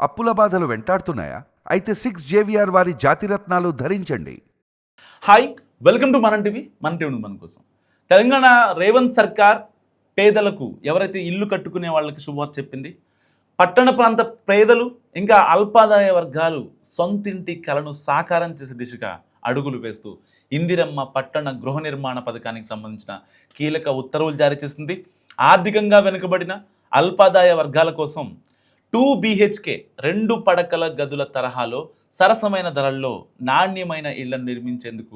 అప్పుల బాధలు వెంటాడుతున్నాయా? అయితే 6 JVR వారి జాతిరత్నాలు ధరించండి. హాయ్, వెల్కమ్ టు మనం టీవీ. మన టీవీ మన కోసం. తెలంగాణ రేవంత్ సర్కార్ పేదలకు, ఎవరైతే ఇల్లు కట్టుకునే వాళ్ళకి శుభవార్త చెప్పింది. పట్టణ ప్రాంత పేదలు ఇంకా అల్పాదాయ వర్గాలు సొంతింటి కలను సాకారం చేసే దిశగా అడుగులు వేస్తూ ఇందిరమ్మ పట్టణ గృహ నిర్మాణ పథకానికి సంబంధించిన కీలక ఉత్తర్వులు జారీ చేసింది. ఆర్థికంగా వెనుకబడిన అల్పాదాయ వర్గాల కోసం 2 BHK 2 పడకల గదుల తరహాలో సరసమైన ధరల్లో నాణ్యమైన ఇళ్లను నిర్మించేందుకు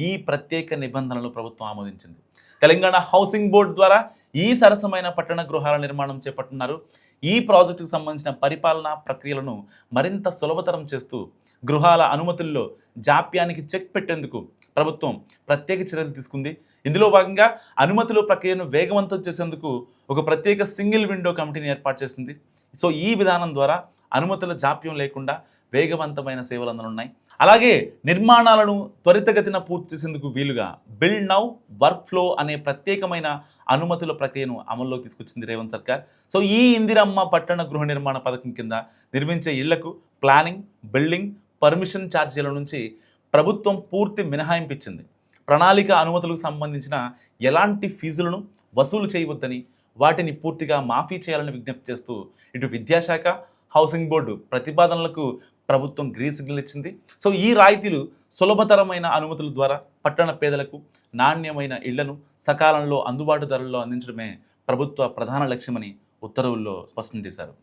ఈ ప్రత్యేక నిబంధనలు ప్రభుత్వం ఆమోదించింది. తెలంగాణ హౌసింగ్ బోర్డు ద్వారా ఈ సరసమైన పట్టణ గృహాల నిర్మాణం చేపట్టున్నారు. ఈ ప్రాజెక్టుకు సంబంధించిన పరిపాలనా ప్రక్రియలను మరింత సులభతరం చేస్తూ గృహాల అనుమతుల్లో జాప్యానికి చెక్ పెట్టేందుకు ప్రభుత్వం ప్రత్యేక చర్యలు తీసుకుంది. ఇందులో భాగంగా అనుమతుల ప్రక్రియను వేగవంతం చేసేందుకు ఒక ప్రత్యేక సింగిల్ విండో కమిటీని ఏర్పాటు చేసింది. సో ఈ విధానం ద్వారా అనుమతుల జాప్యం లేకుండా వేగవంతమైన సేవలు అందనున్నాయి. అలాగే నిర్మాణాలను త్వరితగతిన పూర్తి చేసేందుకు వీలుగా బిల్డ్ నౌ వర్క్ ఫ్లో అనే ప్రత్యేకమైన అనుమతుల ప్రక్రియను అమల్లోకి తీసుకొచ్చింది రేవంత్ సర్కార్. సో ఈ ఇందిరమ్మ పట్టణ గృహ నిర్మాణ పథకం కింద నిర్మించే ఇళ్లకు ప్లానింగ్, బిల్డింగ్, పర్మిషన్ ఛార్జీల నుంచి ప్రభుత్వం పూర్తి మినహాయింపు ఇచ్చింది. ప్రణాళిక అనుమతులకు సంబంధించిన ఎలాంటి ఫీజులను వసూలు చేయవద్దని, వాటిని పూర్తిగా మాఫీ చేయాలని విజ్ఞప్తి చేస్తూ ఇటు విద్యాశాఖ, హౌసింగ్ బోర్డు ప్రతిపాదనలకు ప్రభుత్వం గ్రీన్ సిగ్నల్ ఇచ్చింది. సో ఈ రాయితీలు సులభతరమైన అనుమతుల ద్వారా పట్టణ పేదలకు నాణ్యమైన ఇళ్లను సకాలంలో అందుబాటు ధరల్లో అందించడమే ప్రభుత్వ ప్రధాన లక్ష్యమని ఉత్తర్వుల్లో స్పష్టం చేశారు.